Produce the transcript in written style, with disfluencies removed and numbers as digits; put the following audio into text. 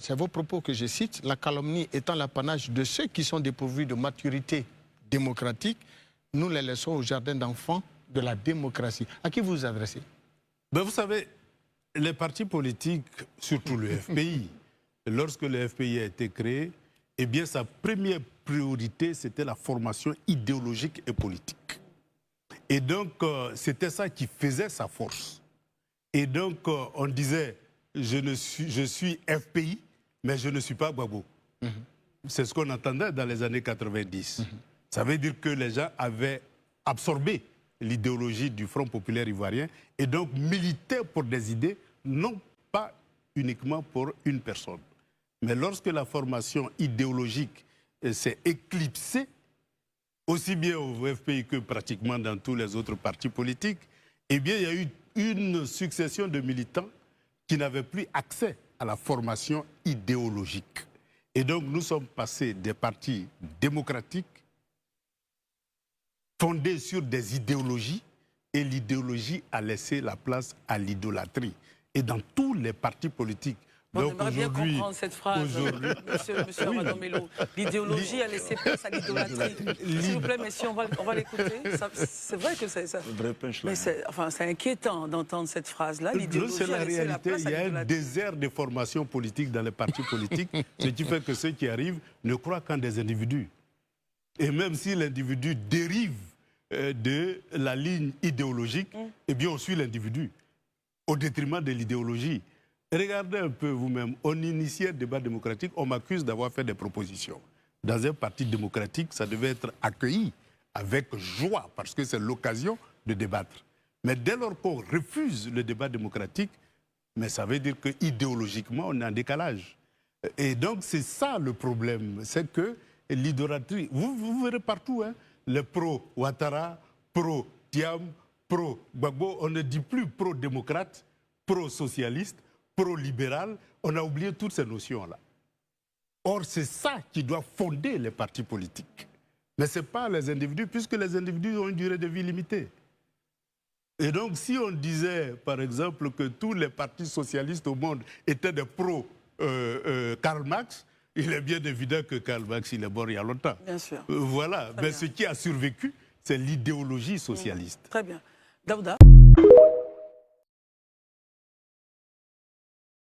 c'est vos propos que je cite, la calomnie étant l'apanage de ceux qui sont dépourvus de maturité démocratique, nous les laissons au jardin d'enfants de la démocratie. À qui vous vous adressez? Ben vous savez, les partis politiques, surtout le FPI, lorsque le FPI a été créé, eh bien sa première priorité, c'était la formation idéologique et politique. Et donc, c'était ça qui faisait sa force. Et donc, on disait, je suis FPI, mais je ne suis pas Gbagbo. C'est ce qu'on entendait dans les années 90. Ça veut dire que les gens avaient absorbé l'idéologie du Front populaire ivoirien et donc militaient pour des idées, non pas uniquement pour une personne. Mais lorsque la formation idéologique s'est éclipsée, aussi bien au FPI que pratiquement dans tous les autres partis politiques, eh bien, il y a eu une succession de militants qui n'avaient plus accès à la formation idéologique. Et donc, nous sommes passés des partis démocratiques fondés sur des idéologies, et l'idéologie a laissé la place à l'idolâtrie. Et dans tous les partis politiques. On aimerait bien comprendre cette phrase, monsieur Amadomelo. L'idéologie a laissé place à l'idolâtrie. S'il vous plaît, messieurs, on va l'écouter. C'est vrai que c'est ça. Mais c'est inquiétant d'entendre cette phrase-là. C'est la réalité. Il y a un désert de formation politique dans les partis politiques, ce qui fait que ceux qui arrivent ne croient qu'en des individus. Et même si l'individu dérive de la ligne idéologique, eh bien on suit l'individu au détriment de l'idéologie. Regardez un peu vous-même, on initiait le débat démocratique, on m'accuse d'avoir fait des propositions. Dans un parti démocratique, ça devait être accueilli avec joie, parce que c'est l'occasion de débattre. Mais dès lors qu'on refuse le débat démocratique, mais ça veut dire qu'idéologiquement, on est en décalage. Et donc c'est ça le problème, c'est que l'idolâtrie, vous verrez partout, hein, les pro-Ouattara, pro-Thiam, pro-Gbagbo, on ne dit plus pro-démocrate, pro-socialiste, pro-libéral, on a oublié toutes ces notions-là. Or, c'est ça qui doit fonder les partis politiques. Mais ce n'est pas les individus, puisque les individus ont une durée de vie limitée. Et donc, si on disait, par exemple, que tous les partis socialistes au monde étaient des pro-Karl Marx, il est bien évident que Karl Marx, il est mort il y a longtemps. Bien sûr. Voilà. Mais ce qui a survécu, c'est l'idéologie socialiste. Très bien. Daouda,